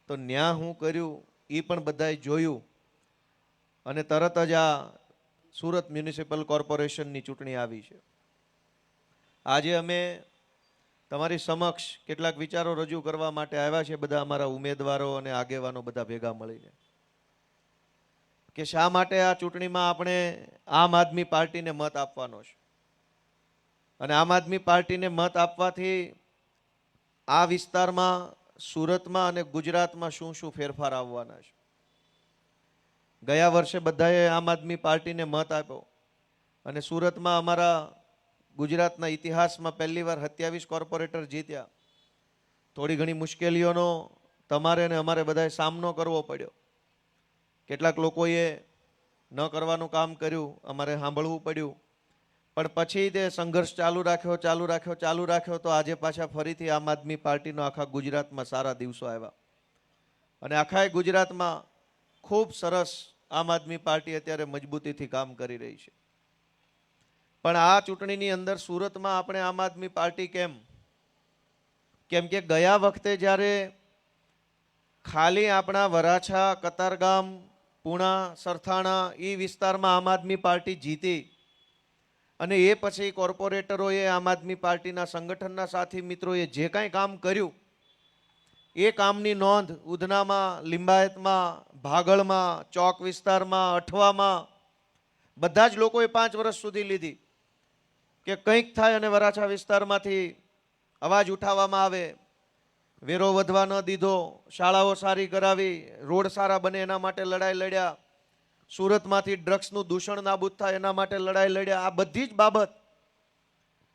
તો ન્યા હું કર્યું એ પણ બધાએ જોયું અને તરત જ આ સુરત મ્યુનિસિપલ કોર્પોરેશનની ચૂંટણી આવી છે. આજે અમે તમારી સમક્ષ કેટલાક વિચારો રજૂ કરવા માટે આવ્યા છે, બધા અમારા ઉમેદવારો અને આગેવાનો બધા ભેગા મળીને, કે શા માટે આ ચૂંટણીમાં આપણે આમ આદમી પાર્ટીને મત આપવાનો છે. અને આમ આદમી પાર્ટીને મત આપવાથી આ વિસ્તારમાં, સુરતમાં અને ગુજરાતમાં શું શું ફેરફાર આવવાના છે. ગયા વર્ષે બધાએ આમ આદમી પાર્ટીને મત આપ્યો અને સુરતમાં અમારા ગુજરાતના ઇતિહાસમાં પહેલીવાર 27 કોર્પોરેટર જીત્યા. થોડી ઘણી મુશ્કેલીઓનો તમારે અને અમારે બધાએ સામનો કરવો પડ્યો. કેટલાક લોકોએ ન કરવાનું કામ કર્યું, અમારે સાંભળવું પડ્યું, પણ પછી તે સંઘર્ષ ચાલુ રાખ્યો તો આજે પાછા ફરીથી આમ આદમી પાર્ટીનો આખા ગુજરાતમાં સારા દિવસો આવ્યા અને આખા ગુજરાતમાં ખૂબ સરસ આમ આદમી પાર્ટી અત્યારે મજબૂતીથી કામ કરી રહી છે. પણ આ ચૂંટણીની અંદર સુરતમાં આપણે આમ આદમી પાર્ટી કેમ કે ગયા વખતે જ્યારે ખાલી આપણા વરાછા, કતારગામ, પૂણા, સરથાણા એ વિસ્તારમાં આમ આદમી પાર્ટી જીતી અને એ પછી કોર્પોરેટરોએ આમ આદમી પાર્ટીના સંગઠનના સાથી મિત્રોએ જે કાંઈ કામ કર્યું એ કામની નોંધ ઉધનામાં, લિંબાયતમાં, ભાગળમાં, ચોક વિસ્તારમાં, અઠવામાં બધા જ લોકોએ 5 વર્ષ સુધી લીધી કે કંઈક થાય અને વરાછા વિસ્તારમાંથી અવાજ ઉઠાવવામાં આવે. વેરો વધવા ન દીધો, શાળાઓ સારી કરાવી, રોડ સારા બને એના માટે લડાઈ લડ્યા, સુરતમાંથી ડ્રગ્સનું દૂષણ નાબૂદ થાય એના માટે લડાઈ લડ્યા. આ બધી જ બાબત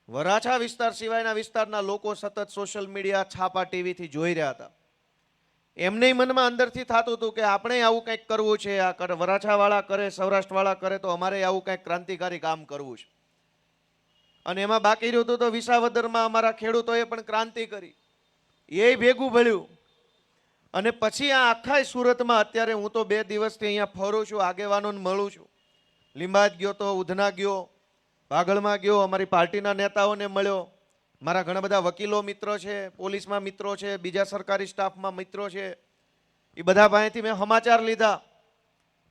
વરાછા વિસ્તાર સિવાયના વિસ્તારના લોકો સતત સોશિયલ મીડિયા, છાપા, ટીવીથી જોઈ રહ્યા હતા. એમની મનમાં અંદરથી થતું હતું કે આપણે આવું કંઈક કરવું છે. આ વરાછાવાળા કરે, સૌરાષ્ટ્રવાળા કરે તો અમારે આવું કંઈક ક્રાંતિકારી કામ કરવું છે. અને એમાં બાકી રહ્યું હતું તો વિસાવદરમાં અમારા ખેડૂતોએ પણ ક્રાંતિ કરી, એ ભેગું ભળ્યું. અને પછી આ આખા સુરતમાં અત્યારે હું તો 2 દિવસથી અહીંયા ફરું છું, આગેવાનોને મળું છું. લીંબાયત ગયો તો, ઉધના ગયો, ભાગળમાં ગયો, અમારી પાર્ટીના નેતાઓને મળ્યો. મારા ઘણા બધા વકીલો મિત્રો છે, પોલીસમાં મિત્રો છે, બીજા સરકારી સ્ટાફમાં મિત્રો છે. એ બધા પાસેથી મેં સમાચાર લીધા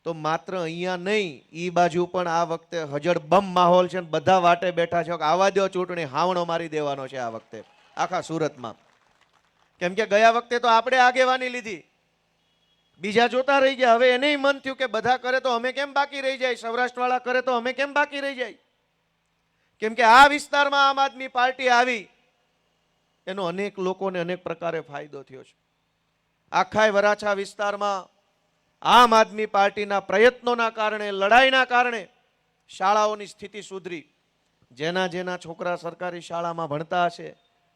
તો માત્ર અહીંયા નહીં, એ બાજુ પણ આ વખતે હજળબમ માહોલ છે. બધા વાટે બેઠા છે કે આવા દો ચૂંટણી, હાવણો મારી દેવાનો છે આ વખતે આખા સુરતમાં. કેમ કે ગયા વખતે તો આપણે આગેવાની લીધી, બીજા જોતા રહી ગયા. હવે એને મન થયું કે બધા કરે તો અમે કેમ બાકી રહી જાય, સૌરાષ્ટ્રવાળા કરે તો અમે કેમ બાકી રહી જાય. કેમ કે આ વિસ્તારમાં આમ આદમી પાર્ટી આવી એનો અનેક લોકોને અનેક પ્રકારે ફાયદો થયો છે. આખા વરાછા વિસ્તારમાં આમ આદમી પાર્ટીના પ્રયત્નોના કારણે, લડાઈના કારણે શાળાઓની સ્થિતિ સુધરી. જેના છોકરા સરકારી શાળામાં ભણતા હશે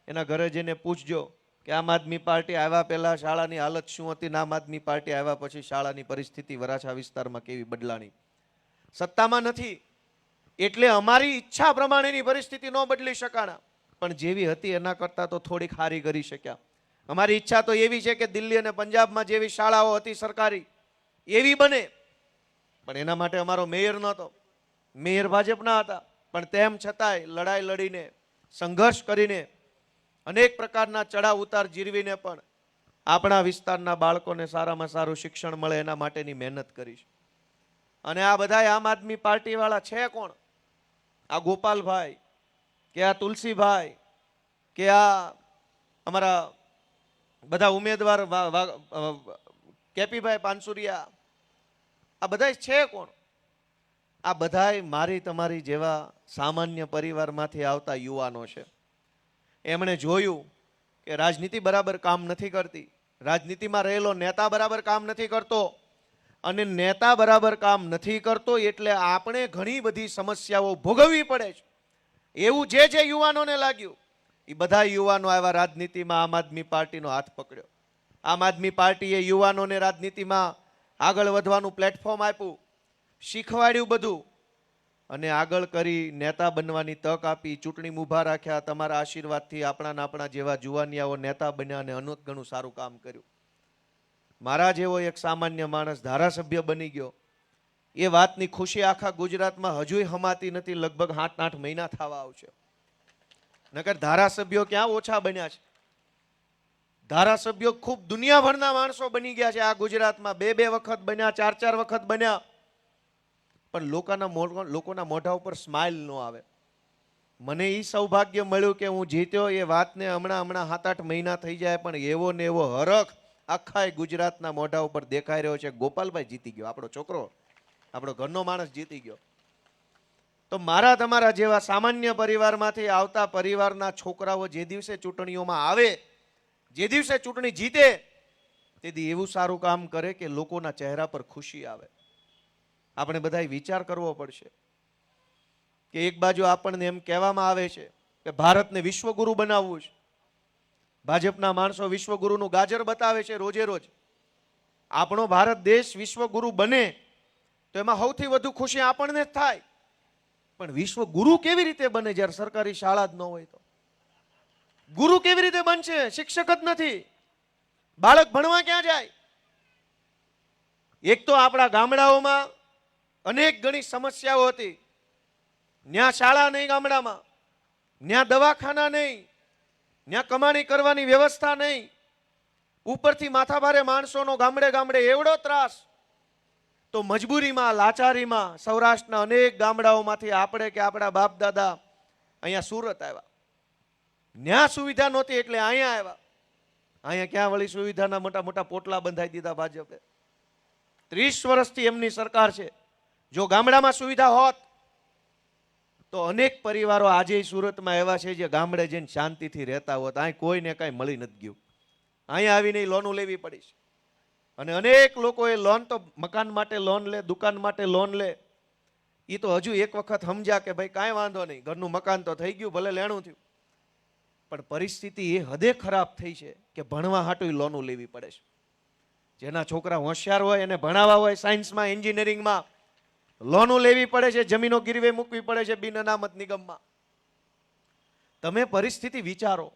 એના ઘરે જઈને પૂછજો કે આમ આદમી પાર્ટી આવ્યા પહેલા શાળાની હાલત શું હતી, આમ આદમી પાર્ટી આવ્યા પછી શાળાની પરિસ્થિતિ વરાછા વિસ્તારમાં કેવી બદલાણી. સત્તામાં નથી એટલે અમારી ઈચ્છા પ્રમાણેની પરિસ્થિતિ ન બદલી શકાણા, પણ જેવી હતી એના કરતાં તો થોડીક સારી કરી શક્યા. અમારી ઈચ્છા તો એવી છે કે દિલ્હી અને પંજાબમાં જેવી શાળાઓ હતી સરકારી એવી બને, પણ એના માટે અમારો મેયર નહોતો, મેયર ભાજપના હતા. પણ તેમ છતાંય લડાઈ લડીને, સંઘર્ષ કરીને, અનેક પ્રકારના ચડાવ ઉતાર જીરવીને પણ આપણા વિસ્તારના બાળકોને સારામાં સારું શિક્ષણ મળે એના માટેની મહેનત કરી છે. અને આ બધા આમ આદમી પાર્ટી વાળા છે કોણ? આ ગોપાલભાઈ કે આ તુલસીભાઈ કે આ અમારા બધા ઉમેદવાર કેપીભાઈ પાનસુરિયા, આ બધા છે કોણ? આ બધા મારી તમારી જેવા સામાન્ય પરિવારમાંથી આવતા યુવાનો છે. એમણે જોયું કે રાજનીતિ બરાબર કામ નથી કરતી, રાજનીતિમાં રહેલો નેતા બરાબર કામ નથી કરતો, અને નેતા બરાબર કામ નથી કરતો એટલે આપણે ઘણી બધી સમસ્યાઓ ભોગવવી પડે છે. એવું જે યુવાનોને લાગ્યું એ બધા યુવાનો આવ્યા રાજનીતિમાં, આમ આદમી પાર્ટીનો હાથ પકડ્યો. આમ આદમી પાર્ટીએ યુવાનોને રાજનીતિમાં આગળ વધવાનું પ્લેટફોર્મ આપ્યું, શીખવાડ્યું બધું, અને આગળ કરી નેતા બનવાની તક આપી, ચૂંટણીમાં ઊભા રાખ્યા. તમારા આશીર્વાદથી આપણા જેવા જુવાનિયાઓ નેતા બન્યા અને અનેક ઘણું સારું કામ કર્યું. મારા જેવો એક સામાન્ય માણસ ધારાસભ્ય બની ગયો, એ વાતની ખુશી આખા ગુજરાતમાં હજુય હમાતી નથી. લગભગ 7-8 મહિના થવા આવશે. નકર ધારાસભ્યો ક્યાં ઓછા બન્યા છે. ધારાસભ્યો ખૂબ દુનિયાભરના માણસો બની ગયા છે આ ગુજરાતમાં, બે બે વખત બન્યા, ચાર ચાર વખત બન્યા, પણ લોકોના મોઢા ઉપર સ્માઇલ ન આવે. મને એ સૌભાગ્ય મળ્યું કે હું જીત્યો, એ વાતને હમણાં 7-8 મહિના થઈ જાય, પણ એવો ને એવો હરખ આખા ગુજરાતના મોઢા ઉપર દેખાઈ રહ્યો છે. ગોપાલભાઈ જીતી ગયો, આપણો છોકરો, આપણો ઘરનો માણસ જીતી ગયો. તો મારા તમારા જેવા સામાન્ય પરિવારમાંથી આવતા પરિવારના છોકરાઓ જે દિવસે ચૂંટણીઓમાં આવે, જે દિવસે ચૂંટણી જીતે, તેથી એવું સારું કામ કરે કે લોકોના ચહેરા પર ખુશી આવે. આપણે બધાએ વિચાર કરવો પડશે કે એક બાજુ આપણને એમ કહેવામાં આવે છે કે ભારતને વિશ્વગુરુ બનાવવું છે. ભાજપના માણસો વિશ્વગુરુનું ગાજર બતાવે છે રોજે રોજ. આપણો ભારત દેશ વિશ્વગુરુ બને તો એમાં સૌથી વધુ ખુશી આપણને જ થાય. પણ વિશ્વગુરુ કેવી રીતે બને જ્યારે સરકારી શાળા જ ન હોય? તો ગુરુ કેવી રીતે બનશે? શિક્ષક જ નથી, બાળક ભણવા ક્યાં જાય? એક તો આપણા ગામડાઓમાં અનેક ગણી સમસ્યાઓ હતી. ન્યા શાળા નહીં ગામડામાં, ન્યા દવાખાના નહીં, ન્યા કમાણી કરવાની વ્યવસ્થા નહીં, ઉપરથી માથાભારે માણસોનો ગામડે ગામડે એવડો ત્રાસ. તો મજબૂરીમાં, લાચારીમાં સૌરાષ્ટ્રના અનેક ગામડાઓમાંથી આપણે કે આપણા બાપ દાદા અહીંયા સુરત આવ્યા. ન્યા સુવિધા નહોતી એટલે અહીંયા આવ્યા. અહીંયા ક્યાં વળી સુવિધાના મોટા મોટા પોટલા બંધાઈ દીધા ભાજપે. 30 વર્ષથી એમની સરકાર છે. જો ગામડામાં સુવિધા હોત તો અનેક પરિવારો આજે સુરતમાં એવા છે જે ગામડે જઈને શાંતિથી રહેતા હોત. અહીં કોઈને કાંઈ મળી નથી ગયું, અહીંયા આવીને લોનો લેવી પડી છે. અને અનેક લોકો એ લોન તો મકાન માટે લોન લે, દુકાન માટે લોન લે. એ તો હજુ એક વખત સમજ્યા કે ભાઈ કાંઈ વાંધો નહીં, ઘરનું મકાન તો થઈ ગયું, ભલે લેણું થયું. પણ પરિસ્થિતિ એ હદે ખરાબ થઈ છે કે ભણવા હાટું લોનો લેવી પડે છે. જેના છોકરા હોશિયાર હોય એને ભણાવવા હોય સાયન્સમાં, એન્જિનિયરિંગમાં, લોનો લેવી પડે છે, જમીનો ગીરવે મૂકવી પડે છે બિન અનામત નિગમમાં. તમે પરિસ્થિતિ વિચારો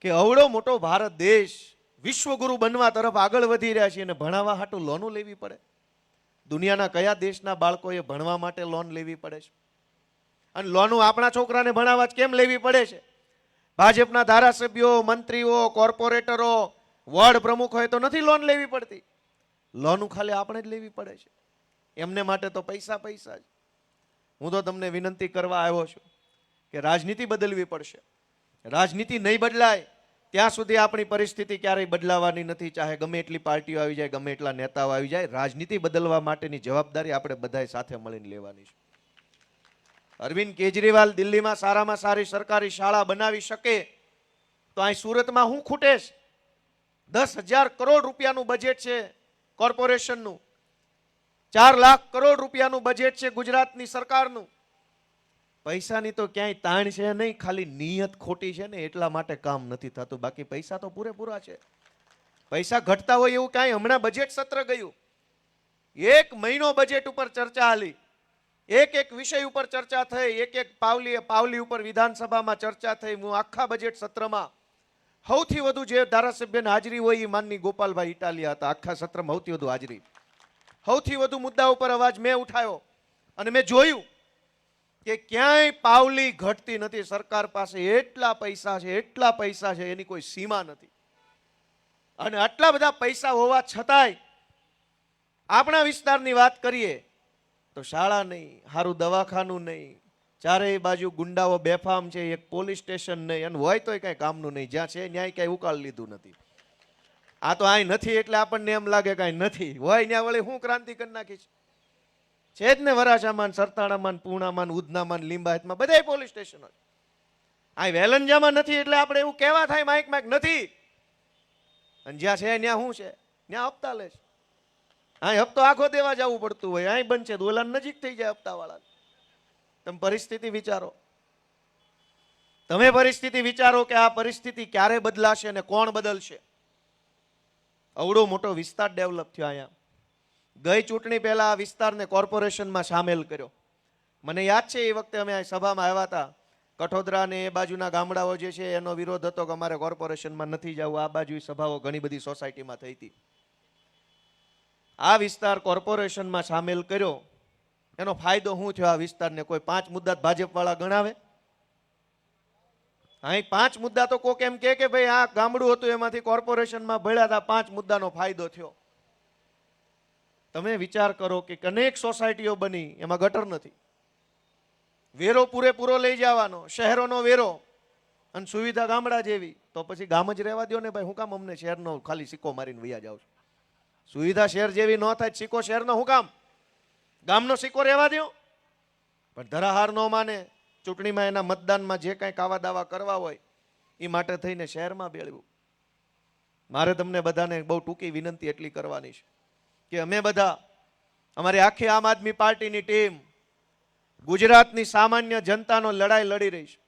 કે અવળો મોટો ભારત દેશ વિશ્વગુરુ બનવા તરફ આગળ વધી રહ્યા છે અને ભણાવવા હાટું લોનો લેવી પડે. દુનિયાના કયા દેશના બાળકોએ ભણવા માટે લોન લેવી પડે છે? અને લોનો આપણા છોકરાને ભણાવવા જ કેમ લેવી પડે છે? ભાજપના ધારાસભ્યો, મંત્રીઓ, કોર્પોરેટરો, વોર્ડ પ્રમુખ હોય તો નથી લોન લેવી પડતી. લોન ખાલી આપણે જ લેવી પડે છે. એમને માટે તો પૈસા પૈસા જ. હું તો તમને વિનંતી કરવા આવ્યો છું કે રાજનીતિ બદલવી પડશે. રાજનીતિ નહીં બદલાય ત્યાં સુધી આપણી પરિસ્થિતિ ક્યારેય બદલાવાની નથી. ચાહે ગમે એટલી પાર્ટીઓ આવી જાય, ગમે એટલા નેતાઓ આવી જાય, રાજનીતિ બદલવા માટેની જવાબદારી આપણે બધાએ સાથે મળીને લેવાની છે. અરવિંદ કેજરીવાલ દિલ્હીમાં સારામાં સારી સરકારી શાળા બનાવી શકે તો અહીં સુરતમાં શું ખૂટે છે? 10,000 કરોડ રૂપિયાનું બજેટ છે કોર્પોરેશનનું, 4 લાખ કરોડ રૂપિયાનું બજેટ છે ગુજરાતની સરકારનું. પૈસાની તો ક્યાંય તાણ છે નહીં, ખાલી નિયત ખોટી છે ને એટલા માટે કામ નથી થતું. બાકી પૈસા તો પૂરેપૂરા છે. પૈસા ઘટતા હોય એવું કાંઈ. હમણાં બજેટ સત્ર ગયું, 1 મહિનો બજેટ ઉપર ચર્ચા હાલી, એક વિષય ઉપર ચર્ચા થઈ, એક પાવલી ઉપર વિધાનસભામાં ચર્ચા થઈ. હું આખા બજેટ સત્રમાં સૌથી વધુ જે ધારાસભ્યની હાજરી હોય એ માનની ગોપાલભાઈ ઇટાલિયા હતા. આખા સત્રમાં સૌથી વધુ હાજરી, સૌથી વધુ મુદ્દા ઉપર અવાજ મેં ઉઠાવ્યો. અને મેં જોયું કે ક્યાંય પાવલી ઘટતી નથી. સરકાર પાસે એટલા પૈસા છે, એટલા પૈસા છે, એની કોઈ સીમા નથી. અને આટલા બધા પૈસા હોવા છતાંય આપણા વિસ્તારની વાત કરીએ તો શાળા નહીં, સારું દવાખાનું નહીં, ચારેય બાજુ ગુંડાઓ બેફામ છે, એક પોલીસ સ્ટેશન નહીં, અને હોય તોય કાંઈ કામનું નહીં. જ્યાં છે ન્યાય કાંઈ ઉકાળ લીધું નથી. આ તો અહીં નથી એટલે આપણને એમ લાગે કાંઈ નથી, હોય ત્યાં વળી હું ક્રાંતિ કરી નાખી છે જ ને. વરાછામાં, સરતાણામાં, પૂર્ણામાં, ઉધનામાં, લિંબાયતમાં બધાય પોલીસ સ્ટેશનો. અહીં વેલંજામાં નથી એટલે આપણે એવું કહેવા થાય માઇક નથી. અને જ્યાં છે ત્યાં શું છે? ત્યાં હપ્તા લે છે. અહીં હપ્તો આખો દેવા જવું પડતું હોય, અહીં બનશે તો ઓલા નજીક થઈ જાય હપ્તાવાળા. તમે પરિસ્થિતિ વિચારો, તમે પરિસ્થિતિ વિચારો કે આ પરિસ્થિતિ ક્યારે બદલાશે અને કોણ બદલશે? અવડો મોટો વિસ્તાર ડેવલપ થયો. અહીંયા ગઈ ચૂંટણી પહેલા આ વિસ્તારને કોર્પોરેશનમાં સામેલ કર્યો. મને યાદ છે એ વખતે અમે સભામાં આવ્યા હતા. કઠોદરા ને એ બાજુના ગામડાઓ જે છે એનો વિરોધ હતો કે અમારે કોર્પોરેશનમાં નથી જવું. આ બાજુ સભાઓ ઘણી બધી સોસાયટીમાં થઈ હતી. આ વિસ્તાર કોર્પોરેશનમાં સામેલ કર્યો, એનો ફાયદો શું થયો આ વિસ્તારને? કોઈ 5 મુદ્દા ભાજપ વાળા ગણાવે? અહીં 5 મુદ્દા તો કોક એમ કે ભાઈ આ ગામડું હતું એમાંથી કોર્પોરેશનમાં ભળ્યા હતા, 5 મુદ્દાનો ફાયદો થયો. તમે વિચાર કરો કે અનેક સોસાયટીઓ બની, એમાં ગટર નથી, વેરો પૂરેપૂરો લઈ જવાનો, શહેરોનો વેરો, અને સુવિધા ગામડા જેવી, તો પછી ગામ જ રહેવા દો ને ભાઈ. હું કામ અમને શહેરનો ખાલી સિક્કો મારીને વૈયા જાવ છું? સુવિધા શહેર જેવી ન થાય, સિક્કો શહેરનો હું કામ? ગામનો સિક્કો રહેવા દો. પણ ધરાહાર ન માને, ચૂંટણીમાં એના મતદાનમાં જે કાંઈ કાવા દાવા કરવા હોય એ માટે થઈને શહેરમાં બેળવું. મારે તમને બધાને બહુ ટૂંકી વિનંતી એટલી કરવાની છે કે અમે બધા, અમારી આખી આમ આદમી પાર્ટીની ટીમ ગુજરાતની સામાન્ય જનતાનો લડાઈ લડી રહી છે.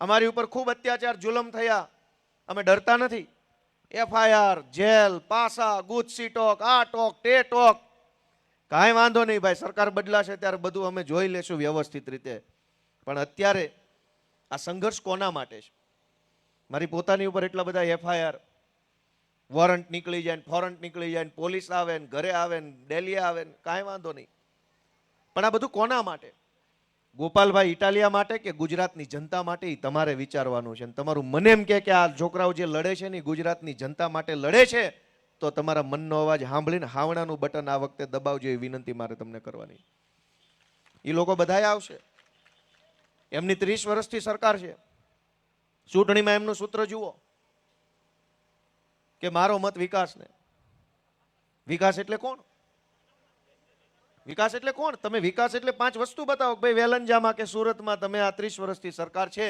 અમારી ઉપર ખૂબ અત્યાચાર જુલમ થયા, અમે ડરતા નથી. FIR, જેલ, પાસા, ગુજસી ટોક, આ ટોક, તે ટોક, કાંઈ વાંધો નહીં ભાઈ, સરકાર બદલાશે ત્યારે બધું અમે જોઈ લેશું વ્યવસ્થિત રીતે. પણ અત્યારે આ સંઘર્ષ કોના માટે છે? મારી પોતાની ઉપર એટલા બધા FIR, વોરંટ નીકળી જાય, ફોરંટ નીકળી જાય, પોલીસ આવે ને ઘરે આવે ને ડેલી આવે ને, કાંઈ વાંધો નહીં. પણ આ બધું કોના માટે? ગોપાલભાઈ ઇટાલિયા માટે કે ગુજરાતની જનતા માટે? એ તમારે વિચારવાનું છે. તમારું મને એમ કે આ છોકરાઓ જે લડે છે ને ગુજરાતની જનતા માટે લડે છે, તો તમારા મનનો અવાજ સાંભળીને હાવણાનું બટન આ વખતે દબાવજો, એ વિનંતી મારે તમને કરવાની. એ લોકો બધાય આવશે, એમની 30 વર્ષથી સરકાર છે. ચૂંટણીમાં એમનું સૂત્ર જુઓ કે મારો મત વિકાસને. વિકાસ એટલે કોણ? વિકાસ એટલે કોણ? તમે વિકાસ એટલે 5 વસ્તુ બતાવો. ભાઈ વેલંજામાં કે સુરતમાં તમે આ 30 વર્ષથી સરકાર છે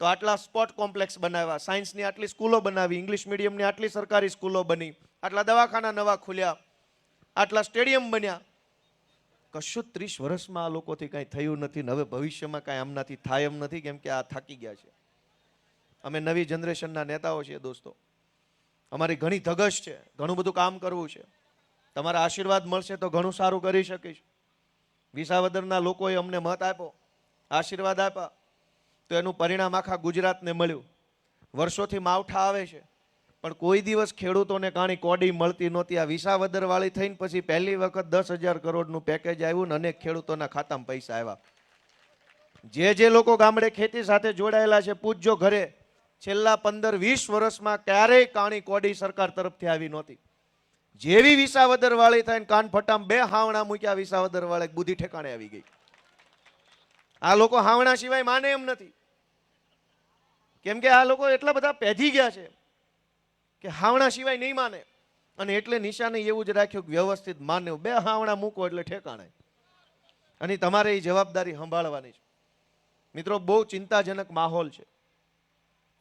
તો આટલા સ્પોર્ટ કોમ્પ્લેક્સ બનાવ્યા, સાયન્સની આટલી સ્કૂલો બનાવી, ઇંગ્લિશ મીડિયમની આટલી સરકારી સ્કૂલો બની, આટલા દવાખાના નવા ખુલ્યા, આટલા સ્ટેડિયમ બન્યા. કશું 30 વર્ષમાં આ લોકોથી કાંઈ થયું નથી. હવે ભવિષ્યમાં કાંઈ આમનાથી થાય એમ નથી, કેમ કે આ થાકી ગયા છે. અમે નવી જનરેશનના નેતાઓ છીએ દોસ્તો, અમારી ઘણી ધગશ છે, ઘણું બધું કામ કરવું છે. તમારા આશીર્વાદ મળશે તો ઘણું સારું કરી શકીશ. વિસાવદરના લોકોએ અમને મત આપ્યો, આશીર્વાદ આપ્યા, તો એનું પરિણામ આખા ગુજરાતને મળ્યું. વર્ષોથી માવઠા આવે છે પણ કોઈ દિવસ ખેડૂતોને કાણી કોડી મળતી નહોતી. આ વિસાવદર વાળી થઈને પછી પહેલી વખત 10,000 કરોડનું પેકેજ આવ્યું ને અનેક ખેડૂતોના ખાતામાં પૈસા આવ્યા. જે લોકો ગામડે ખેતી સાથે જોડાયેલા છે, પૂછજો ઘરે, છેલ્લા 15-20 વર્ષમાં ક્યારેય કાણી કોડી સરકાર તરફથી આવી નહોતી. જેવી વિસાવદર વાળી થઈને કાન ફટામ 2 હાવણા મૂક્યા, વિસાવદર વાળે બુદ્ધિ ઠેકાણે આવી ગઈ. આ લોકો હાવણા સિવાય માને એમ નથી, કેમ કે આ લોકો એટલા બધા પેધી ગયા છે કે હાવણા સિવાય નહીં માને. અને એટલે નિશાને એવું જ રાખ્યું કે વ્યવસ્થિત માને, 2 હાવણા મૂકો એટલે ઠેકાણે. અને તમારે એ જવાબદારી સંભાળવાની છે. મિત્રો, બહુ ચિંતાજનક માહોલ છે.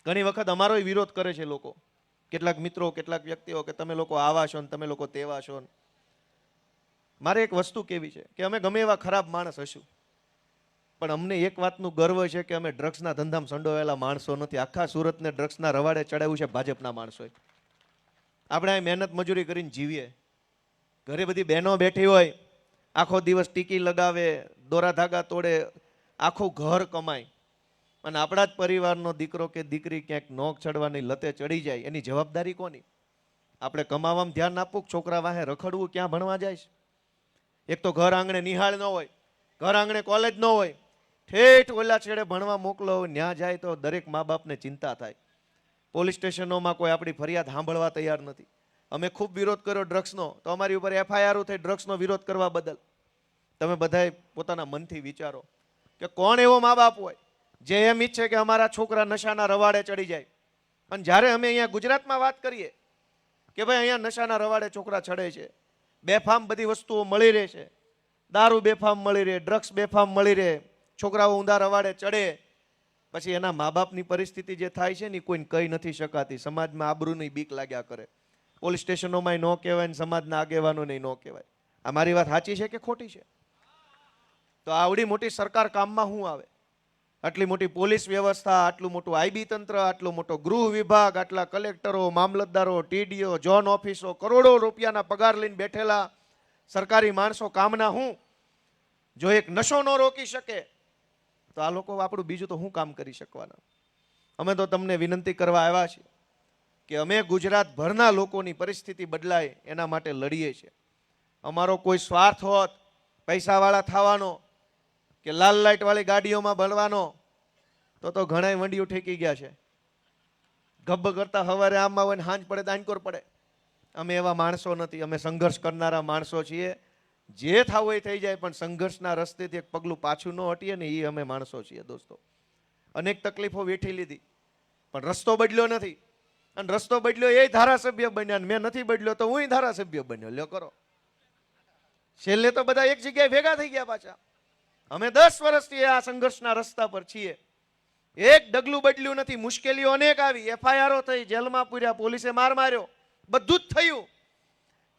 ઘણી વખત અમારો વિરોધ કરે છે લોકો, કેટલાક મિત્રો, કેટલાક વ્યક્તિઓ, કે તમે લોકો આવા છો ને તમે લોકો તેવા છો. મારે એક વસ્તુ કેવી છે કે અમે ગમે એવા ખરાબ માણસ હશું, પણ અમને એક વાતનું ગર્વ છે કે અમે ડ્રગ્સના ધંધામાં સંડોવાયેલા માણસો નથી. આખા સુરતને ડ્રગ્સના રવાડે ચડાવ્યું છે ભાજપના માણસોએ. આપણે અહીં મહેનત મજૂરી કરીને જીવીએ, ઘરે બધી બહેનો બેઠી હોય, આખો દિવસ ટીકી લગાવે, દોરા ધાગા તોડે, આખું ઘર કમાય, અને આપણા જ પરિવારનો દીકરો કે દીકરી ક્યાંક નોક ચડવાની લતે ચડી જાય, એની જવાબદારી કોની? આપણે કમાવામાં ધ્યાન આપવું, છોકરા વાહે રખડવું, ક્યાં ભણવા જાય છે? એક તો ઘર આંગણે નિહાળ ન હોય, ઘર આંગણે કોલેજ ન હોય, ઠેઠ ઓલા છેડે ભણવા મોકલો, ન્યા જાય તો દરેક મા બાપને ચિંતા થાય. પોલીસ સ્ટેશનોમાં કોઈ આપણી ફરિયાદ સાંભળવા તૈયાર નથી. અમે ખૂબ વિરોધ કર્યો ડ્રગ્સનો, તો અમારી ઉપર FIR થઈ ડ્રગ્સનો વિરોધ કરવા બદલ. તમે બધાએ પોતાના મનથી વિચારો કે કોણ એવો મા બાપ હોય જે એમ ઈચ્છે કે અમારા છોકરા નશાના રવાડે ચડી જાય. અને જ્યારે અમે અહીંયા ગુજરાતમાં વાત કરીએ કે ભાઈ અહીંયા નશાના રવાડે છોકરા ચડે છે, બેફામ બધી વસ્તુઓ મળી રહે છે, દારૂ બેફામ મળી રહે, ડ્રગ્સ બેફામ મળી રહે, છોકરાઓ ઊંધા રવાડે ચડે, પછી એના મા બાપની પરિસ્થિતિ જે થાય છે ને કોઈને કહી નથી શકાતી. સમાજમાં આબરૂની બીક લાગ્યા કરે, પોલીસ સ્ટેશનોમાં ન કહેવાય ને સમાજના આગેવાનોને ન કહેવાય. આ મારી વાત સાચી છે કે ખોટી છે? તો આવડી મોટી સરકાર કામમાં શું આવે? આટલી મોટી પોલીસ વ્યવસ્થા, આટલું મોટું IB તંત્ર, આટલો મોટો ગૃહ વિભાગ, આટલા કલેક્ટરો, મામલતદારો, TDO, ઝોન ઓફિસો, કરોડો રૂપિયાના પગાર લઈને બેઠેલા સરકારી માણસો કામના હું? જો એક નશો ન રોકી શકે તો આ લોકો આપણું બીજું તો શું કામ કરી શકવાના? અમે તો તમને વિનંતી કરવા આવ્યા છીએ કે અમે ગુજરાતભરના લોકોની પરિસ્થિતિ બદલાય એના માટે લડીએ છીએ. અમારો કોઈ સ્વાર્થ હોત પૈસાવાળા થવાનો કે લાલ લાઇટવાળી ગાડીઓમાં ભણવાનો તો ઘણાય વંડિયું ઠેકી ગયા છે. ગબ્બ કરતા સવારે આમાં હોય ને હાંજ પડે તો આંકોર પડે. અમે એવા માણસો નથી, અમે સંઘર્ષ કરનારા માણસો છીએ. જે થવું એ થઈ જાય, પણ સંઘર્ષના રસ્તેથી એક પગલું પાછું ન હટીએ ને, એ અમે માણસો છીએ દોસ્તો. અનેક તકલીફો વેઠી લીધી, પણ રસ્તો બદલ્યો નથી. અને રસ્તો બદલ્યો એ ધારાસભ્ય બન્યા, મેં નથી બદલ્યો તો હું ધારાસભ્ય બન્યો. લ્યો કરો. છેલ્લે તો બધા એક જગ્યાએ ભેગા થઈ ગયા પાછા. અમે 10 વર્ષથી આ સંઘર્ષના રસ્તા પર છીએ. એક ડગલું બદલ્યું નથી. મુશ્કેલીઓ અનેક આવી, એફઆઈઆરો થઈ, જેલમાં પૂર્યા, પોલીસે માર માર્યો, બધું જ થયું.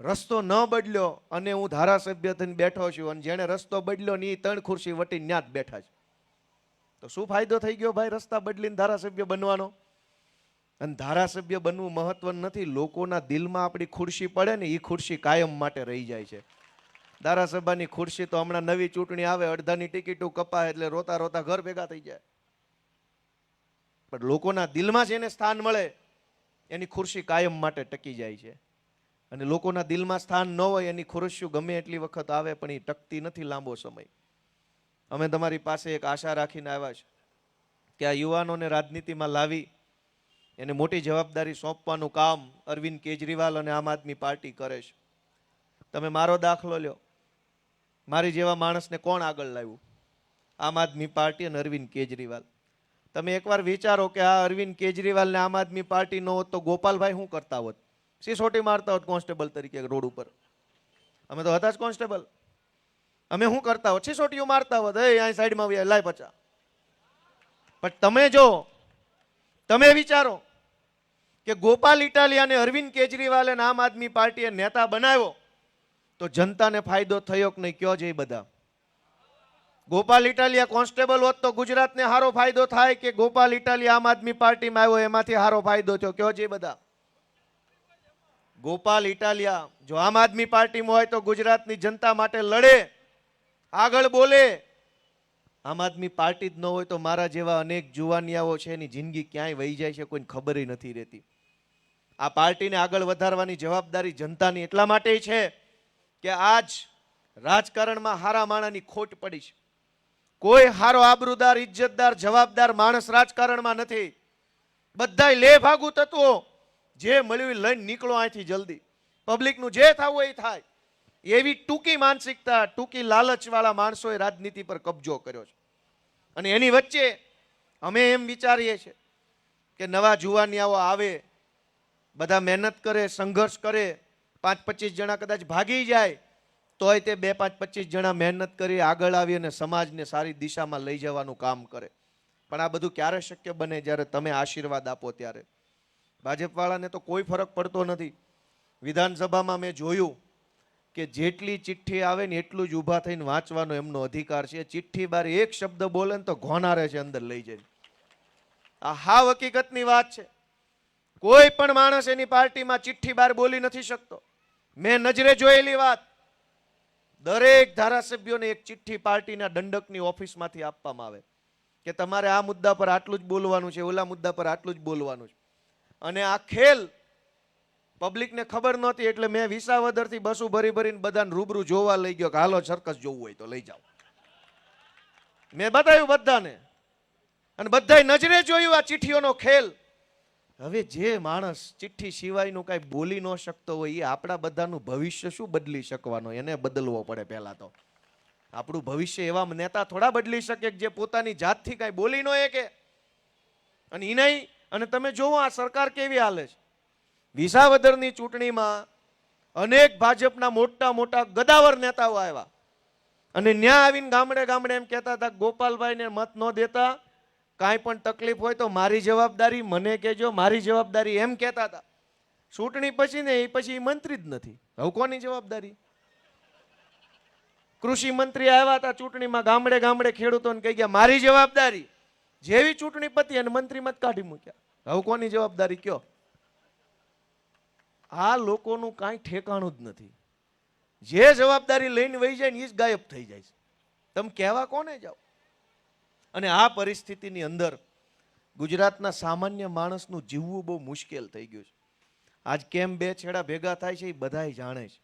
રસ્તો ન બદલ્યો અને હું ધારાસભ્ય થઈને બેઠો છું. અને જેને રસ્તો બદલ્યો ને એ 3 ખુરશી વટીને ન્યા જ બેઠા છે. તો શું ફાયદો થઈ ગયો ભાઈ રસ્તા બદલીને ધારાસભ્ય બનવાનો? અને ધારાસભ્ય બનવું મહત્વ નથી. લોકોના દિલમાં આપણી ખુરશી પડે ને, એ ખુરશી કાયમ માટે રહી જાય છે. ધારાસભાની ખુરશી તો હમણાં નવી ચૂંટણી આવે, અડધાની ટિકિટો કપાય એટલે રોતા રોતા ઘર ભેગા થઈ જાય. પણ લોકોના દિલમાં જેને સ્થાન મળે એની ખુરશી કાયમ માટે ટકી જાય છે. અને લોકોના દિલમાં સ્થાન ન હોય એની ખુરશીઓ ગમે એટલી વખત આવે પણ એ ટકતી નથી લાંબો સમય. અમે તમારી પાસે એક આશા રાખીને આવ્યા છે કે આ યુવાનોને રાજનીતિમાં લાવી એને મોટી જવાબદારી સોંપવાનું કામ અરવિંદ કેજરીવાલ અને આમ આદમી પાર્ટી કરે છે. તમે મારો દાખલો લ્યો, મારી જેવા માણસને કોણ આગળ લાવ્યું? આમ આદમી પાર્ટી અને અરવિંદ કેજરીવાલ. તમે એકવાર વિચારો કે આ અરવિંદ કેજરીવાલ ને આમ આદમી પાર્ટી ન હોત તો ગોપાલભાઈ શું કરતા હોત? સિસોટી મારતા હોત કોન્સ્ટેબલ તરીકે રોડ ઉપર. અમે તો હતા જ કોન્સ્ટેબલ. અમે શું કરતા હોત? સિસોટીઓ મારતા હોત. અહીં સાઈડમાં લાય પચા. પણ તમે વિચારો કે ગોપાલ ઇટાલિયાને અરવિંદ કેજરીવાલ અને આમ આદમી પાર્ટીએ નેતા બનાવ્યો તો જનતાને ફાયદો થયો કે નહીં? કયો છે એ બધા? ગોપાલ ઇટાલિયા કોન્સ્ટેબલ હોત તો ગુજરાતને સારો ફાયદો થાય કે ગોપાલ ઇટાલિયા આમ આદમી પાર્ટીમાં આવ્યો એમાંથી સારો ફાયદો થયો? કયો છે બધા? ગોપાલ ઇટાલિયા જો આમ આદમી પાર્ટીમાં હોય તો ગુજરાતની જનતા માટે લડે, આગળ બોલે. આમ આદમી પાર્ટી જ ન હોય તો મારા જેવા અનેક જુવાનિયાઓ છે એની જિંદગી ક્યાંય વહી જાય છે કોઈને ખબર નથી રહેતી. આ પાર્ટીને આગળ વધારવાની જવાબદારી જનતાની એટલા માટે છે કે આજ રાજકારણમાં હારા માણાની ખોટ પડી છે. કોઈ હારો આબરૂદાર, ઇજ્જતદાર, જવાબદાર માણસ રાજકારણમાં નથી. બધાય લે ભાગુ તત્વો જે મળ્યું લઈને નીકળો અહીંથી જલ્દી. પબ્લિકનું જે થવું એ થાય. એવી ટૂંકી માનસિકતા, ટૂંકી લાલચવાળા માણસોએ રાજનીતિ પર કબજો કર્યો છે. અને એની વચ્ચે અમે એમ વિચારીએ છીએ કે નવા જુવાનિયાઓ આવે, બધા મહેનત કરે, સંઘર્ષ કરે, 5-25 જણા કદાચ ભાગી જાય તોય તે 2-5-25 જણા મહેનત કરી આગળ આવી અને સમાજને સારી દિશામાં લઈ જવાનું કામ કરે. પણ આ બધું ક્યારે શક્ય બને? જ્યારે તમે આશીર્વાદ આપો ત્યારે. ભાજપવાળાને તો કોઈ ફરક પડતો નથી. વિધાનસભામાં મેં જોયું કે જેટલી ચિઠ્ઠી આવે ને એટલું જ ઊભા થઈને વાંચવાનો એમનો અધિકાર છે. ચિઠ્ઠી બાર એક શબ્દ બોલે ને તો ઘોનારે છે અંદર લઈ જાય. આ હાવ હકીકતની વાત છે. કોઈ પણ માણસ એની પાર્ટીમાં ચિઠ્ઠી બાર બોલી નથી શકતો. મેં નજરે જોયેલી વાત. દરેક ધારાસભ્યોને એક ચિઠ્ઠી પાર્ટીના દંડકની ઓફિસમાંથી આપવામાં આવે કે તમારે આ મુદ્દા પર આટલું જ બોલવાનું છે, ઓલા મુદ્દા પર આટલું જ બોલવાનું છે. અને આ ખેલ પબ્લિકને ખબર નહોતી એટલે મેં વિસાવદરથી બસો ભરીને બધાને રૂબરૂ જોવા લઈ ગયો કે હાલો સર્કસ જોવું હોય તો લઈ જાઓ. મેં બતાવ્યું બધાને અને બધાએ નજરે જોયું આ ચિઠ્ઠીઓનો ખેલ. હવે જે માણસ ચિઠ્ઠી સિવાયનું કાંઈ બોલી ન શકતો હોય એ આપણા બધાનું ભવિષ્ય શું બદલી શકવાનો? એને બદલવો પડે પહેલા તો. આપણું ભવિષ્ય એવા નેતા થોડા બદલી શકે જે પોતાની જાતથી કાંઈ બોલી ન શકે. અને એ નહીં. અને તમે જોવો આ સરકાર કેવી હાલે છે. વિસાવદરની ચૂંટણીમાં અનેક ભાજપના મોટા મોટા ગદાવર નેતાઓ આવ્યા અને ન્યા આવીને ગામડે ગામડે એમ કહેતા હતા ગોપાલભાઈને મત ન દેતા, કાંઈ પણ તકલીફ હોય તો મારી જવાબદારી, મને કહેજો, મારી જવાબદારી, એમ કહેતા હતા. ચૂંટણી પછી ને એ પછી મંત્રી જ નથી. હવે કોની જવાબદારી? કૃષિ મંત્રી આવ્યા હતા ચૂંટણીમાં, ગામડે ગામડે ખેડૂતોને કહી ગયા મારી જવાબદારી. જેવી ચૂંટણી પતી અને મંત્રી મત કાઢી મૂક્યા. હવે કોની જવાબદારી કયો? આ લોકોનું કાંઈ ઠેકાણું જ નથી. જે જવાબદારી લઈને વહી જાય ને એ જ ગાયબ થઈ જાય છે. તમે કહેવા કોને જાઓ? અને આ પરિસ્થિતિની અંદર ગુજરાતના સામાન્ય માણસનું જીવવું બહુ મુશ્કેલ થઈ ગયું છે. આજ કેમ બે છેડા ભેગા થાય છે એ બધાય જાણે છે.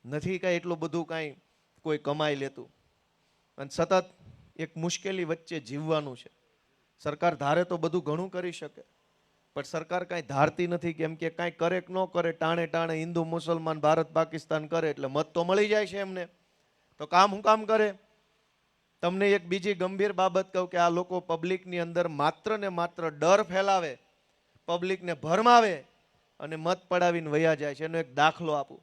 નથી કાંઈ એટલું બધું કાંઈ કોઈ કમાઈ લેતું અને સતત એક મુશ્કેલી વચ્ચે જીવવાનું છે. સરકાર ધારે તો બધું ઘણું કરી શકે, પણ સરકાર કાંઈ ધારતી નથી. કેમ કે કાંઈ કરે કે ન કરે, ટાણે ટાણે હિન્દુ મુસલમાન ભારત પાકિસ્તાન કરે એટલે મત તો મળી જાય છે એમને, તો કામ હું કામ કરે. તમને એક બીજી ગંભીર બાબત કહું કે આ લોકો પબ્લિકની અંદર માત્ર ને માત્ર ડર ફેલાવે, પબ્લિકને ભરમાવે અને મત પડાવીને વયા જાય છે. એનો એક દાખલો આપું.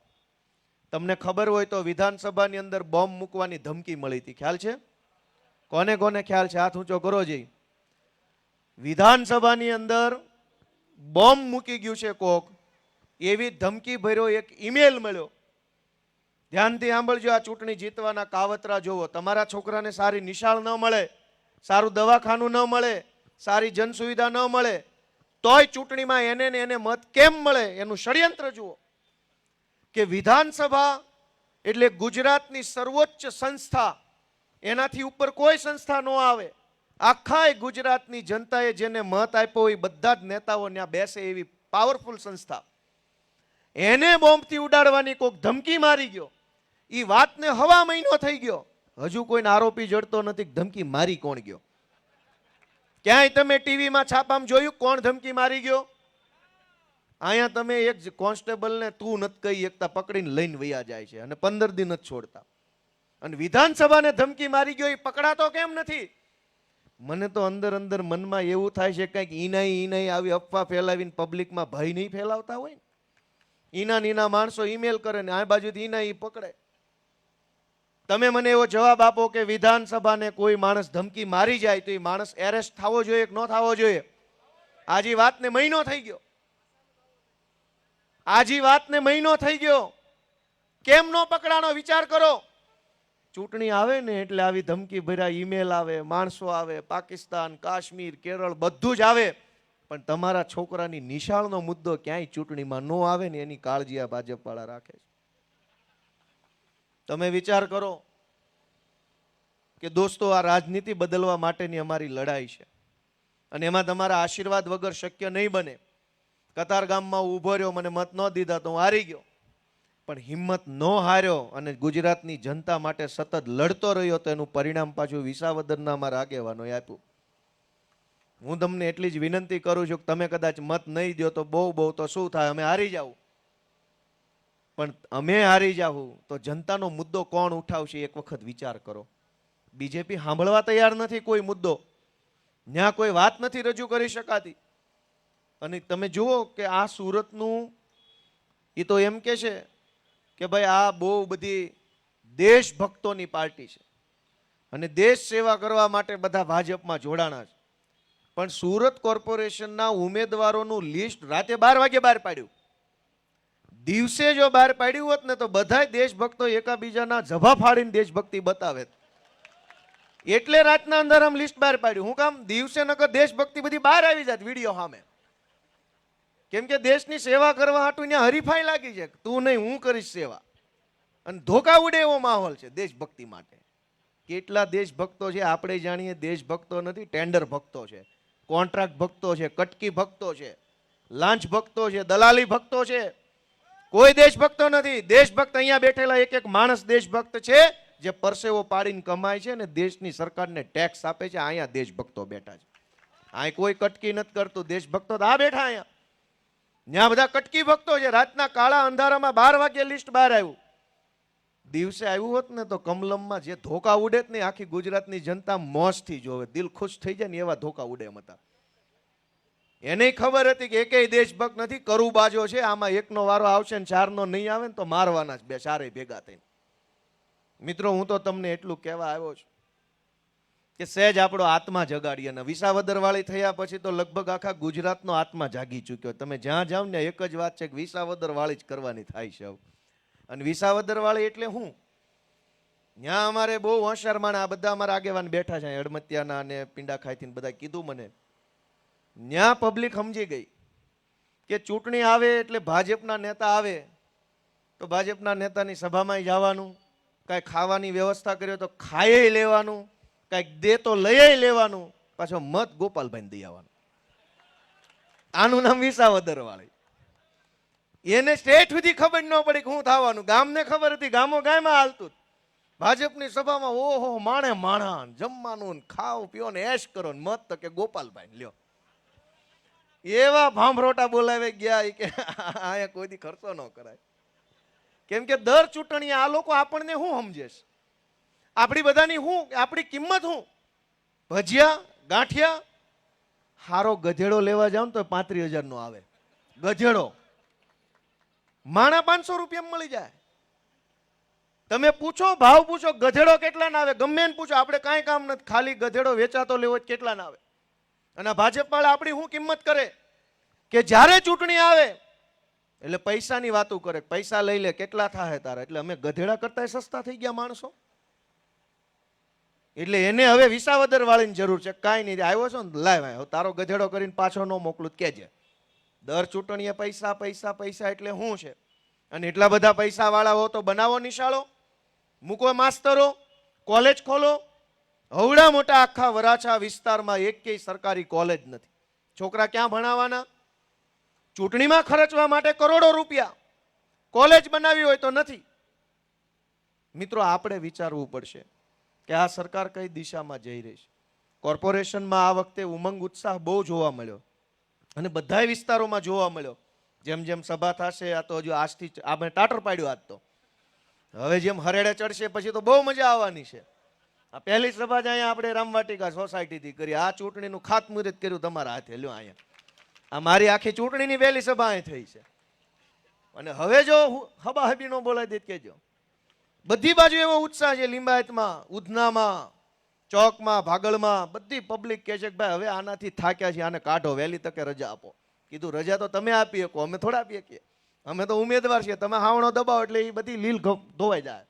તમને ખબર હોય તો વિધાનસભાની અંદર બોમ્બ મૂકવાની ધમકી મળી હતી, ખ્યાલ છે? કોને કોને ખ્યાલ છે? હાથ ઊંચો કરો જી. વિધાનસભાની અંદર બોમ્બ મૂકી ગયું છે કોક, એવી ધમકી ભર્યો એક ઈમેલ મળ્યો. ધ્યાનથી સાંભળજો, આ ચૂંટણી જીતવાના કાવતરા જોવો. તમારા છોકરાને સારી નિશાળ ન મળે, સારું દવાખાનું ન મળે, સારી જનસુવિધા ન મળે, તોય ચૂંટણીમાં એને ને એને મત કેમ મળે એનું ષડયંત્ર જુઓ. કે વિધાનસભા એટલે ગુજરાતની સર્વોચ્ચ સંસ્થા, એનાથી ઉપર કોઈ સંસ્થા ન આવે. આખા ગુજરાતની જનતાએ જેને મત આપ્યો એ બધા જ નેતાઓ ત્યાં બેસે એવી પાવરફુલ સંસ્થા, એને બોમ્બથી ઉડાડવાની કોઈક ધમકી મારી ગયો. એ વાતને હવા મહિનો થઈ ગયો, હજુ કોઈને આરોપી જડતો નથી. ધમકી મારી કોણ ગયો? ક્યાંય તમે ટીવીમાં છાપામાં જોયું કોણ ધમકી મારી ગયો? અહીંયા તમે એક કોન્સ્ટેબલને તું નથી કહી એકતા પકડીને લઈને વયા જાય છે અને 15 દિન જ છોડતા. અને વિધાનસભાને ધમકી મારી ગયો એ પકડાતો કેમ નથી? મને તો અંદર અંદર મનમાં એવું થાય છે કંઈક ઈનાઈ આવી અફવા ફેલાવીને પબ્લિકમાં ભય નહીં ફેલાવતા હોય ને. ઈના માણસો ઈમેલ કરે ને આ બાજુથી ઈના પકડે. તમે મને એવો જવાબ આપો કે વિધાનસભાને કોઈ માણસ ધમકી મારી જાય તો એ માણસ એરેસ્ટ થવો જોઈએ કે ન થવો જોઈએ? આજી વાતને મહિનો થઈ ગયો, આજી વાતને મહિનો થઈ ગયો, કેમ નો પકડાનો? વિચાર કરો. ચૂંટણી આવે ને એટલે આવી ધમકી ભર્યા ઈમેલ આવે, માણસો આવે, પાકિસ્તાન, કાશ્મીર, કેરળ બધું જ આવે, પણ તમારા છોકરાની નિશાળનો મુદ્દો ક્યાંય ચૂંટણીમાં ન આવે ને એની કાળજી આ ભાજપ વાળા રાખે છે. તમે વિચાર કરો કે દોસ્તો, આ રાજનીતિ બદલવા માટેની અમારી લડાઈ છે અને એમાં તમારા આશીર્વાદ વગર શક્ય નહીં બને. કતારગામમાં ઊભો રહ્યો, મને મત ન દીધા તો હું હારી ગયો, પણ હિંમત ન હાર્યો અને ગુજરાતની જનતા માટે સતત લડતો રહ્યો તો એનું પરિણામ પાછું વિસાવદરના અમારા આગેવાનોએ આપ્યું. હું તમને એટલી જ વિનંતી કરું છું કે તમે કદાચ મત નહીં દો તો બહુ તો શું થાય, અમે હારી જાવ, પણ અમે હારી જાવું તો જનતાનો મુદ્દો કોણ ઉઠાવશે એક વખત વિચાર કરો. બીજેપી સાંભળવા તૈયાર નથી કોઈ મુદ્દો, ત્યાં કોઈ વાત નથી રજૂ કરી શકાતી. અને તમે જુઓ કે આ સુરતનું એ તો એમ કે છે કે ભાઈ આ બહુ બધી દેશભક્તોની પાર્ટી છે અને દેશ સેવા કરવા માટે બધા ભાજપમાં જોડાણા છે, પણ સુરત કોર્પોરેશનના ઉમેદવારોનું લિસ્ટ રાતે 12 વાગે બહાર પાડ્યું. દિવસે જો બહાર પાડ્યું હોત ને તો બધા દેશભક્તો એકાબીજાના જભા ફાડીને દેશભક્તિ બતાવે. એટલે રાતના અંદર આમ લિસ્ટ બહાર પાડ્યું. હું કામ? દિવસે નકર દેશભક્તિ બધી બહાર આવી જાત વિડીયો સામે. કેમ કે દેશની સેવા કરવા હાટું ત્યાં હરીફાઈ લાગી છે, તું નહીં હું કરીશ સેવા, અને ધોકા ઉડે એવો માહોલ છે દેશભક્તિ માટે. કેટલા દેશભક્તો છે આપણે જાણીએ, દેશભક્તો નથી, ટેન્ડર ભક્તો છે, કોન્ટ્રાક્ટ ભક્તો છે, કટકી ભક્તો છે, લાંચ ભક્તો છે, દલાલી ભક્તો છે. કોઈ દેશભક્તો નથી. દેશભક્ત અહીંયા બેઠેલા એક એક માણસ દેશભક્ત છે જે પરસેવો પાડીને કમાય છે અને દેશની સરકારને ટેક્સ આપે છે. અહીંયા દેશભક્તો બેઠા છે. અહીં કોઈ કટકી નથી કરતું. દેશભક્તો તો આ બેઠા અહીંયા, ત્યાં બધા કટકી ભક્તો છે. રાતના કાળા અંધારામાં 12 વાગે લિસ્ટ બહાર આવ્યું. દિવસે આવ્યું હોત ને તો કમલમમાં જે ધોકા ઉડે જ નહીં, આખી ગુજરાતની જનતા મોજથી જોવે, દિલ ખુશ થઈ જાય ને એવા ધોકા ઉડે એમ હતા. એને ખબર હતી કે એકેય દેશભક્ત નથી, કરું બાજો છે, આમાં એકનો વારો આવશે ને 4નો નહીં આવે ને તો મારવાના જ બે ચારે ભેગા થઈને. મિત્રો, હું તો તમને એટલું કહેવા આવ્યો છું કે સહેજ આપણો આત્મા જગાડીએ. અને વિસાવદર વાળી થયા પછી તો લગભગ આખા ગુજરાતનો આત્મા જાગી ચૂક્યો. તમે જ્યાં જાઓ ને એક જ વાત છે કે વિસાવદર વાળી જ કરવાની થાય છે. અને વિસાવદર વાળી એટલે હું, ત્યાં અમારે બહુ હોશિયાર માણસ, આ બધા અમારા આગેવાન બેઠા છે, અડમતિયાના અને પિંડા ખાઈથી બધા કીધું મને. ત્યાં પબ્લિક સમજી ગઈ કે ચૂંટણી આવે એટલે ભાજપના નેતા આવે તો ભાજપના નેતાની સભામાં જવાનું, કાંઈ ખાવાની વ્યવસ્થા કર્યો તો ખાઈ લેવાનું, કાંઈક દે તો લઈ લેવાનું, પાછો મત ગોપાલભાઈને દઈ આવવાનું. આનું નામ વિસાવદર વાળી. એને સ્ટેટ સુધી ખબર ન પડી કે શું થવાનું. ગામને ખબર હતી, ગામો ગાયમાં હાલતું. ભાજપની સભામાં ઓહો માણે માણા જમવાનું ને ખાઓ પીઓ ને એશ કરો ને મત તો કે ગોપાલભાઈ લ્યો. એવા ભાંભરોટા બોલાવે ગયા ઈ કે અહીંયા કોઈ દી ખર્ચો ન કરાય. કેમ કે દર ચૂંટણી આ લોકો આપણને શું સમજે છે, આપણી બધાની શું, આપણી કિંમત શું? ભજીયા ગાંઠિયા હારો ગધેડો લેવા જાવ ને તો 35,000 નો આવે ગધેડો. માણા 500 રૂપિયામાં મળી જાય. તમે પૂછો, ભાવ પૂછો, ગધેડો કેટલા ના આવે, ગમે એને પૂછો, આપણે કાંઈ કામ નથી, ખાલી ગધેડો વેચાતો લેવો કેટલા ના આવે. અને ભાજપ વાળા આપણી શું કિંમત કરે કે જ્યારે ચૂંટણી આવે એટલે પૈસાની વાતો કરે, પૈસા લઈ લે, કેટલા થાય તારા. એટલે અમે ગધેડા કરતા સસ્તા થઈ ગયા માણસો. એટલે એને હવે વિસાવદર વાળીની જરૂર છે. કાંઈ નહીં, આવ્યો છો ને લાવ તારો ગધેડો કરીને પાછો ન મોકલું કેજે. દર ચૂંટણીએ પૈસા પૈસા પૈસા એટલે શું છે? અને એટલા બધા પૈસા વાળા હો તો બનાવો નિશાળો, મૂકો માસ્તરો, કોલેજ ખોલો. હવડા મોટા આખા વરાછા વિસ્તારમાં એકેય સરકારી કોલેજ નથી. છોકરા ક્યાં ભણાવવાના? ચૂંટણીમાં ખર્ચવા માટે કરોડો રૂપિયા. કોલેજ બનાવી હોય તો નથી. મિત્રો, આપણે વિચારવું પડશે કે આ સરકાર કઈ દિશામાં જઈ રહી છે. કોર્પોરેશનમાં આ વખતે ઉમંગ ઉત્સાહ બહુ જોવા મળ્યો અને બધા વિસ્તારોમાં જોવા મળ્યો. જેમ જેમ સભા થશે, આ તો હજુ આજથી આપણે ટાટર પાડ્યું. આજ તો હવે જેમ હરેડે ચડશે પછી તો બહુ મજા આવવાની છે. આ પહેલી સભા જ અહીંયા આપણે રામવાટિકા સોસાયટીથી કરી. આ ચૂંટણીનું ખાતમુહૂર્ત કર્યું તમારા હાથે. લ્યો અહીંયા આ મારી આખી ચૂંટણીની પહેલી સભા અહીં થઈ છે. અને હવે જો હબાહબી નો બોલાય દે કેજો. બધી બાજુ એવો ઉત્સાહ છે. લિંબાયતમાં, ઉધનામાં, ચોકમાં, ભાગળમાં બધી પબ્લિક કહે છે કે ભાઈ હવે આનાથી થાક્યા છે, આને કાઢો, વહેલી તકે રજા આપો. કીધું રજા તો તમે આપી શકો, અમે થોડા આપી શકીએ. અમે તો ઉમેદવાર છીએ. તમે હાવણો દબાવો એટલે એ બધી લીલ ધોવાઈ જાય.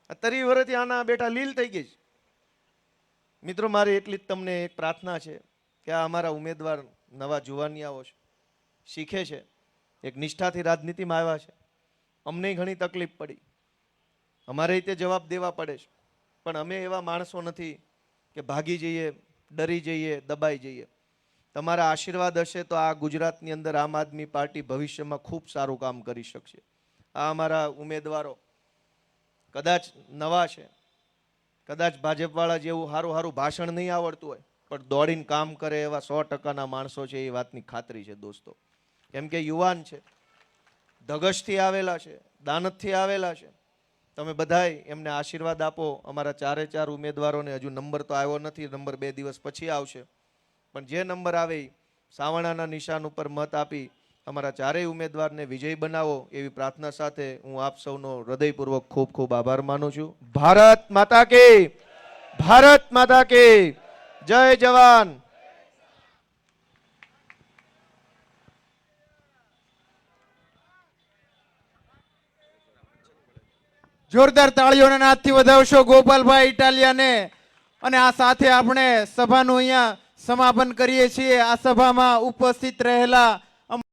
30 વર્ષથી આના બેઠા લીલ થઈ ગઈ છે. મિત્રો, મારી એટલી જ તમને એક પ્રાર્થના છે કે આ અમારા ઉમેદવાર નવા જુવાનિયાઓ છે, શીખે છે, એક નિષ્ઠાથી રાજનીતિમાં આવ્યા છે. અમને ઘણી તકલીફ પડી, અમારે રીતે જવાબ દેવા પડે છે. પણ અમે એવા માણસો નથી કે ભાગી જઈએ, ડરી જઈએ, દબાઈ જઈએ. તમારા આશીર્વાદ હશે તો આ ગુજરાતની અંદર આમ આદમી પાર્ટી ભવિષ્યમાં ખૂબ સારું કામ કરી શકશે. આ અમારા ઉમેદવારો કદાચ નવા છે, કદાચ ભાજપવાળા જેવું સારું સારું ભાષણ નહીં આવડતું હોય, પણ દોડીને કામ કરે એવા 100%ના માણસો છે, એ વાતની ખાતરી છે દોસ્તો. કેમ કે યુવાન છે, ધગશથી આવેલા છે, દાનતથી આવેલા છે. તમે બધાય એમને આશીર્વાદ આપો. અમારા 4 ઉમેદવારોને હજુ નંબર તો આવ્યો નથી, નંબર 2 દિવસ પછી આવશે. પણ જે નંબર આવે સાવણાના નિશાન ઉપર મત આપી અમારા 4 ઉમેદવારને વિજય બનાવો એવી પ્રાર્થના સાથે હું આપ સૌનો હૃદયપૂર્વક ખૂબ ખૂબ આભાર માનું છું. ભારત માતા કી, ભારત માતા કી જય જવાન. જોરદાર તાળીઓના નાદથી વધાવશો ગોપાલભાઈ ઇટાલિયાને. અને આ સાથે આપણે સભાનું અહીંયા સમાપન કરીએ છીએ. આ સભામાં ઉપસ્થિત રહેલા